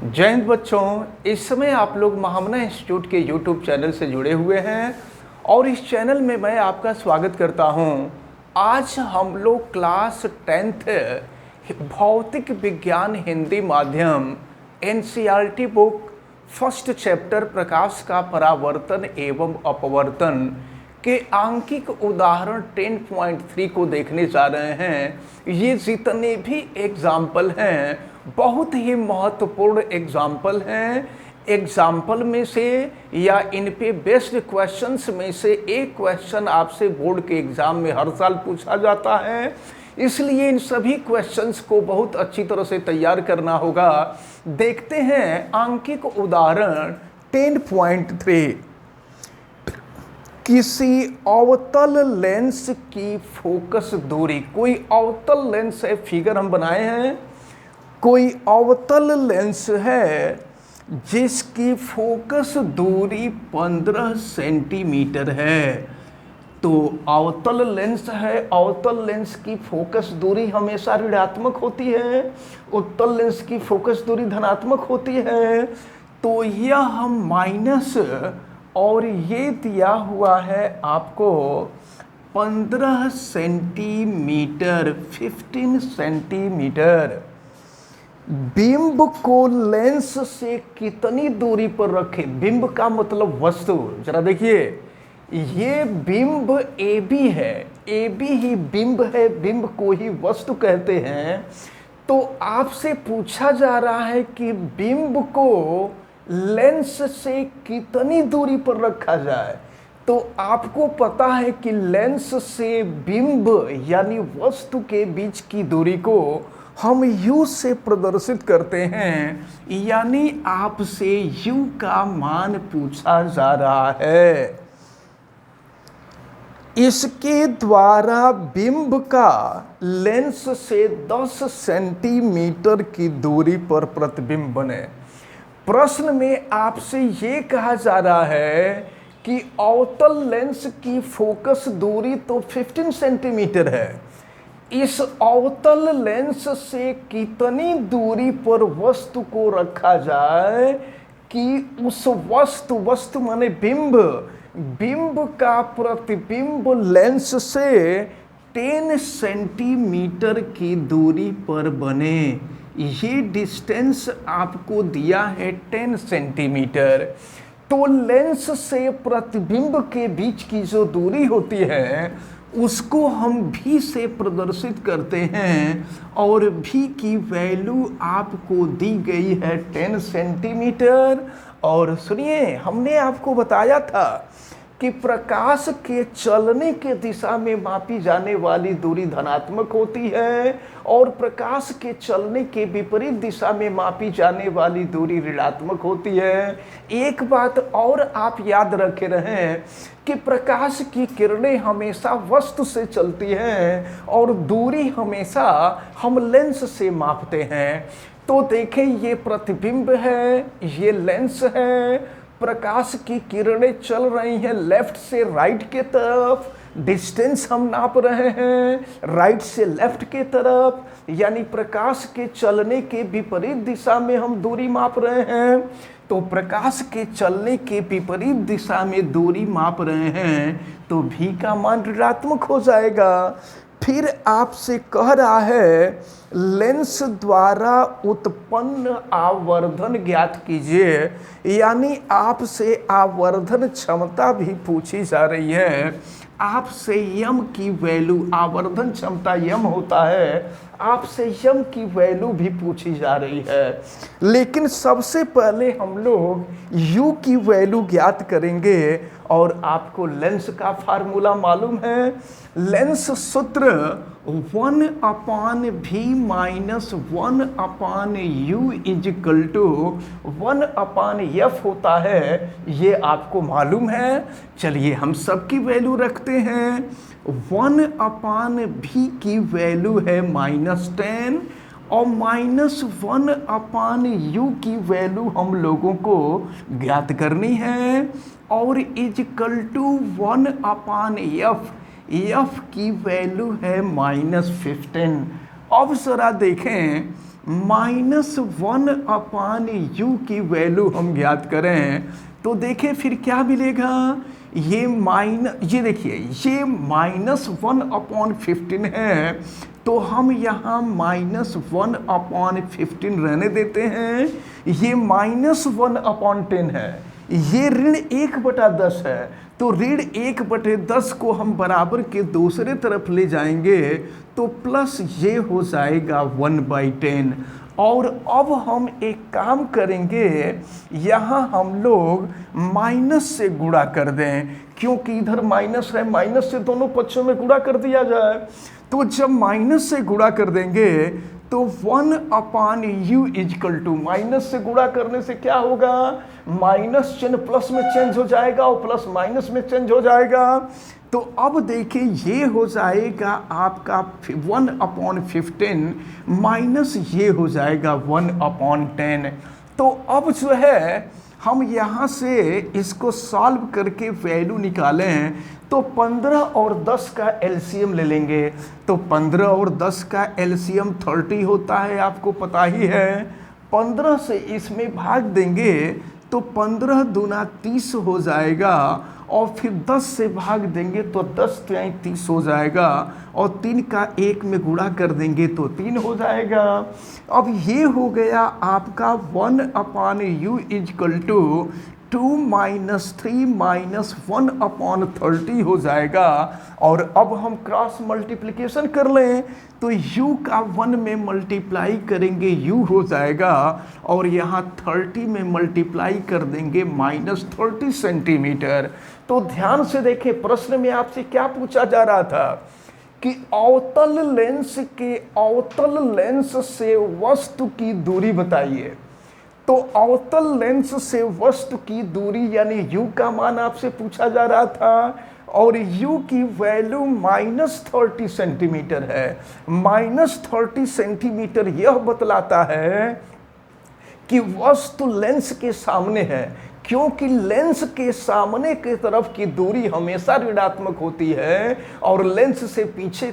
जय हिंद बच्चों। इस समय आप लोग महामना इंस्टीट्यूट के यूट्यूब चैनल से जुड़े हुए हैं और इस चैनल में मैं आपका स्वागत करता हूं। आज हम लोग क्लास 10th भौतिक विज्ञान हिंदी माध्यम एनसीईआरटी बुक फर्स्ट चैप्टर प्रकाश का परावर्तन एवं अपवर्तन के आंकिक उदाहरण 10.3 को देखने जा रहे हैं। ये जितने भी एग्जाम्पल हैं बहुत ही महत्वपूर्ण एग्जाम्पल हैं। एग्जाम्पल में से या इन पे बेस्ड क्वेश्चंस में से एक क्वेश्चन आपसे बोर्ड के एग्जाम में हर साल पूछा जाता है, इसलिए इन सभी क्वेश्चंस को बहुत अच्छी तरह से तैयार करना होगा। देखते हैं आंकिक उदाहरण 10.3। किसी अवतल लेंस की फोकस दूरी, कोई अवतल लेंस है, फिगर हम बनाए हैं। कोई अवतल लेंस है जिसकी फोकस दूरी 15 सेंटीमीटर है। तो अवतल लेंस है, अवतल लेंस की फोकस दूरी हमेशा ऋणात्मक होती है, उत्तल लेंस की फोकस दूरी धनात्मक होती है। तो यह हम माइनस और ये दिया हुआ है आपको 15 सेंटीमीटर, 15 सेंटीमीटर। बिंब को लेंस से कितनी दूरी पर रखें? बिंब का मतलब वस्तु। जरा देखिए, ये बिंब ए बी है, ए बी ही बिंब है, बिंब को ही वस्तु कहते हैं। तो आपसे पूछा जा रहा है कि बिंब को लेंस से कितनी दूरी पर रखा जाए। तो आपको पता है कि लेंस से बिंब यानी वस्तु के बीच की दूरी को हम u से प्रदर्शित करते हैं, यानी आपसे u का मान पूछा जा रहा है। इसके द्वारा बिंब का लेंस से 10 सेंटीमीटर की दूरी पर प्रतिबिंब बने। प्रश्न में आपसे ये कहा जा रहा है कि अवतल लेंस की फोकस दूरी तो 15 सेंटीमीटर है। इस अवतल लेंस से कितनी दूरी पर वस्तु को रखा जाए कि उस वस्तु माने बिंब, बिंब का प्रतिबिंब लेंस से 10 सेंटीमीटर की दूरी पर बने। ये डिस्टेंस आपको दिया है 10 सेंटीमीटर। तो लेंस से प्रतिबिंब के बीच की जो दूरी होती है उसको हम भी से प्रदर्शित करते हैं और भी की वैल्यू आपको दी गई है 10 सेंटीमीटर। और सुनिए, हमने आपको बताया था कि प्रकाश के चलने के दिशा में मापी जाने वाली दूरी धनात्मक होती है और प्रकाश के चलने के विपरीत दिशा में मापी जाने वाली दूरी ऋणात्मक होती है। एक बात और आप याद रखे रहें कि प्रकाश की किरणें हमेशा वस्तु से चलती हैं और दूरी हमेशा हम लेंस से मापते हैं। तो देखें, ये प्रतिबिंब है, ये लेंस है, प्रकाश की किरणें चल रही हैं लेफ्ट से राइट के तरफ, डिस्टेंस हम नाप रहे हैं राइट से लेफ्ट के तरफ, यानी प्रकाश के चलने के विपरीत दिशा में हम दूरी माप रहे हैं। तो प्रकाश के चलने के विपरीत दिशा में दूरी माप रहे हैं तो भी का मान ऋणात्मक हो जाएगा। फिर आपसे कह रहा है लेंस द्वारा उत्पन्न आवर्धन ज्ञात कीजिए, यानी आपसे आवर्धन क्षमता भी पूछी जा रही है। आपसे यम की वैल्यू, आवर्धन क्षमता यम होता है, आपसे यम की वैल्यू भी पूछी जा रही है। लेकिन सबसे पहले हम लोग यू की वैल्यू ज्ञात करेंगे और आपको लेंस का फार्मूला मालूम है। लेंस सूत्र 1/v minus 1/u is equal to 1/f होता है, ये आपको मालूम है। चलिए हम सबकी वैल्यू रखते हैं। 1/v की वैल्यू है -10 और -1/u की वैल्यू हम लोगों को ज्ञात करनी है और इजिकल टू 1/f, एफ की वैल्यू है -15। अब जरा देखें, -1/u की वैल्यू हम ज्ञात करें तो देखिए फिर क्या मिलेगा। ये देखिए ये -1/15 है, तो हम यहाँ -1/15 रहने देते हैं। ये -1/10 है, ये ऋण 1/10 है, तो ऋण 1/10 को हम बराबर के दूसरे तरफ ले जाएंगे तो प्लस ये हो जाएगा 1/10। और अब हम एक काम करेंगे, यहाँ हम लोग माइनस से गुणा कर दें, क्योंकि इधर माइनस है, माइनस से दोनों पक्षों में गुणा कर दिया जाए। तो जब माइनस से गुणा कर देंगे तो 1/u इजकल टू, माइनस से गुणा करने से क्या होगा, माइनस चिन्ह प्लस में चेंज हो जाएगा और प्लस माइनस में चेंज हो जाएगा। तो अब देखिए ये हो जाएगा आपका 1/15 माइनस ये हो जाएगा 1/10। तो अब जो है हम यहाँ से इसको सॉल्व करके वैल्यू निकालें तो 15 और 10 का एलसीएम ले लेंगे। तो 15 और 10 का एलसीएम 30 होता है, आपको पता ही है। 15 से इसमें भाग देंगे तो 15 दूना 30 हो जाएगा, और फिर 10 से भाग देंगे तो 10 तिहाई 30 हो जाएगा, और 3 का 1 में गुणा कर देंगे तो 3 हो जाएगा। अब ये हो गया आपका 1/u इजकल टू 2 - 3 - 1/30 हो जाएगा। और अब हम क्रॉस मल्टीप्लिकेशन कर लें तो u का 1 में मल्टीप्लाई करेंगे u हो जाएगा, और यहाँ 30 में मल्टीप्लाई कर देंगे -30 सेंटीमीटर। तो ध्यान से देखें, प्रश्न में आपसे क्या पूछा जा रहा था कि अवतल लेंस से वस्तु की दूरी बताइए। तो अवतल लेंस से वस्तु की दूरी यानी u का मान आपसे पूछा जा रहा था, और u की वैल्यू -30 सेंटीमीटर है। -30 सेंटीमीटर यह बतलाता है कि वस्तु लेंस के सामने है, क्योंकि लेंस के सामने की तरफ की दूरी हमेशा ऋणात्मक होती है और लेंस से पीछे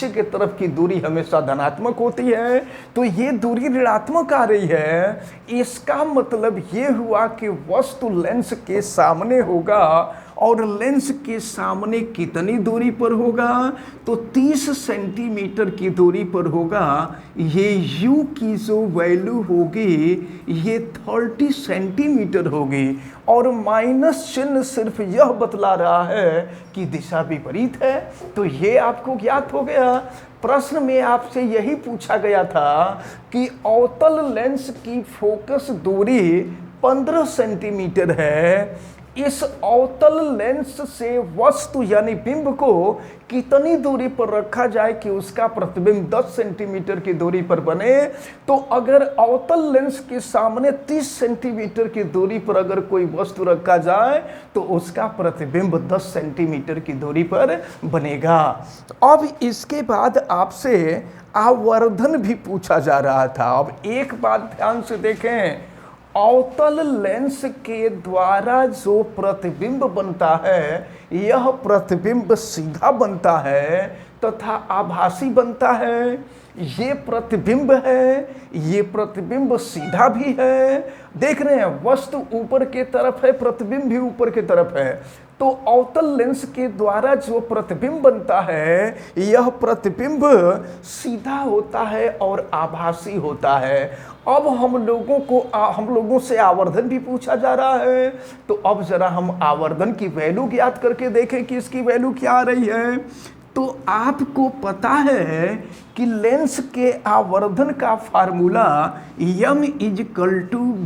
के तरफ की दूरी हमेशा धनात्मक होती है। तो ये दूरी ऋणात्मक आ रही है, इसका मतलब ये हुआ कि वस्तु लेंस के सामने होगा, और लेंस के सामने कितनी दूरी पर होगा, तो 30 सेंटीमीटर की दूरी पर होगा। ये u की जो वैल्यू होगी ये 30 सेंटीमीटर होगी, और माइनस चिन्ह सिर्फ यह बतला रहा है कि दिशा विपरीत है। तो ये आपको ज्ञात हो गया। प्रश्न में आपसे यही पूछा गया था कि अवतल लेंस की फोकस दूरी 15 सेंटीमीटर है, इस अवतल लेंस से वस्तु यानी बिंब को कितनी दूरी पर रखा जाए कि उसका प्रतिबिंब 10 सेंटीमीटर की दूरी पर बने। तो अगर अवतल लेंस के सामने 30 सेंटीमीटर की दूरी पर अगर कोई वस्तु रखा जाए तो उसका प्रतिबिंब 10 सेंटीमीटर की दूरी पर बनेगा। अब इसके बाद आपसे आवर्धन भी पूछा जा रहा था। अब एक बात ध्यान से देखें, अवतल लेंस के द्वारा जो प्रतिबिंब बनता है यह प्रतिबिंब सीधा बनता है तथा आभासी बनता है। ये प्रतिबिंब है, ये प्रतिबिंब सीधा भी है। देख रहे हैं, वस्तु ऊपर के तरफ है, प्रतिबिंब भी ऊपर की तरफ है। तो अवतल लेंस के द्वारा जो प्रतिबिंब बनता है यह प्रतिबिंब सीधा होता है और आभासी होता है। अब हम लोगों से आवर्धन भी पूछा जा रहा है। तो अब जरा हम आवर्धन की वैल्यू ज्ञात करके देखें कि इसकी वैल्यू क्या आ रही है। तो आपको पता है कि लेंस के आवर्धन का फार्मूला m =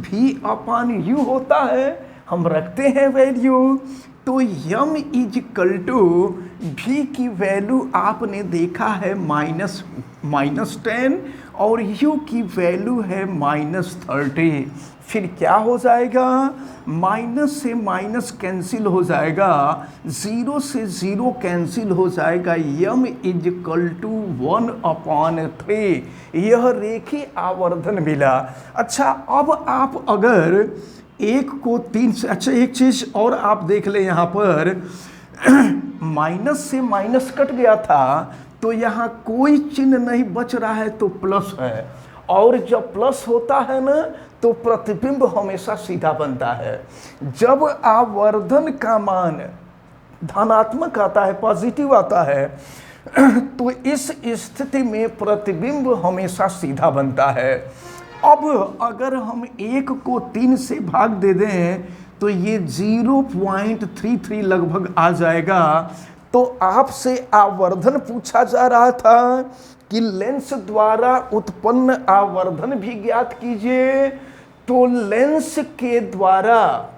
v/u होता है। हम रखते हैं वैल्यू, तो m = v की वैल्यू आपने देखा है -10 और u की वैल्यू है -30। फिर क्या हो जाएगा, माइनस से माइनस कैंसिल हो जाएगा, 0 से 0 कैंसिल हो जाएगा, m = 1/3। यह रेखीय आवर्धन मिला। अच्छा, अब आप अगर एक को 3 से, अच्छा एक चीज और आप देख ले, यहाँ पर माइनस से माइनस कट गया था तो यहाँ कोई चिन्ह नहीं बच रहा है तो प्लस है, और जब प्लस होता है ना तो प्रतिबिंब हमेशा सीधा बनता है। जब आवर्धन का मान धनात्मक आता है, पॉजिटिव आता है, तो इस स्थिति में प्रतिबिंब हमेशा सीधा बनता है। अब अगर हम 1 को 3 से भाग दे दें तो ये 0.33 लगभग आ जाएगा। तो आपसे आवर्धन पूछा जा रहा था कि लेंस द्वारा उत्पन्न आवर्धन भी ज्ञात कीजिए। तो लेंस के द्वारा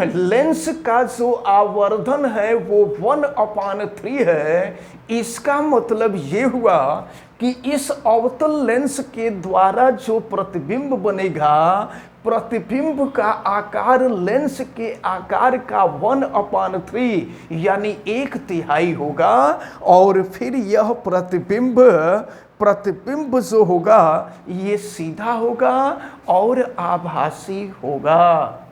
लेंस का जो आवर्धन है वो 1/3 है। इसका मतलब ये हुआ कि इस अवतल लेंस के द्वारा जो प्रतिबिंब बनेगा, प्रतिबिंब का आकार लेंस के आकार का 1/3 यानी 1/3 होगा। और फिर यह प्रतिबिंब जो होगा ये सीधा होगा और आभासी होगा।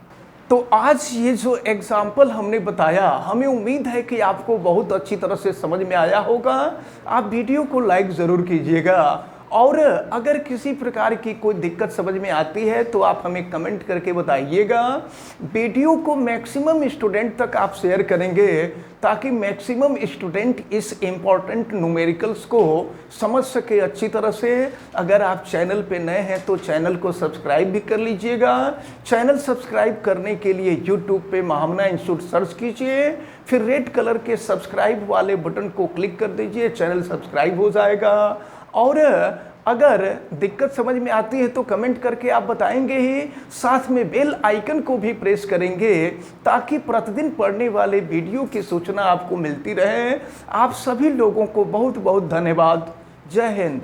तो आज ये जो एग्जाम्पल हमने बताया, हमें उम्मीद है कि आपको बहुत अच्छी तरह से समझ में आया होगा। आप वीडियो को लाइक ज़रूर कीजिएगा और अगर किसी प्रकार की कोई दिक्कत समझ में आती है तो आप हमें कमेंट करके बताइएगा। वीडियो को मैक्सिमम स्टूडेंट तक आप शेयर करेंगे ताकि मैक्सिमम स्टूडेंट इस इम्पॉर्टेंट न्यूमेरिकल्स को समझ सके अच्छी तरह से। अगर आप चैनल पे नए हैं तो चैनल को सब्सक्राइब भी कर लीजिएगा। चैनल सब्सक्राइब करने के लिए यूट्यूब पे महामना इंस्टीट्यूट सर्च कीजिए, फिर रेड कलर के सब्सक्राइब वाले बटन को क्लिक कर दीजिए, चैनल सब्सक्राइब हो जाएगा। और अगर दिक्कत समझ में आती है तो कमेंट करके आप बताएंगे ही, साथ में बेल आइकन को भी प्रेस करेंगे ताकि प्रतिदिन पढ़ने वाले वीडियो की सूचना आपको मिलती रहे। आप सभी लोगों को बहुत बहुत धन्यवाद। जय हिंद।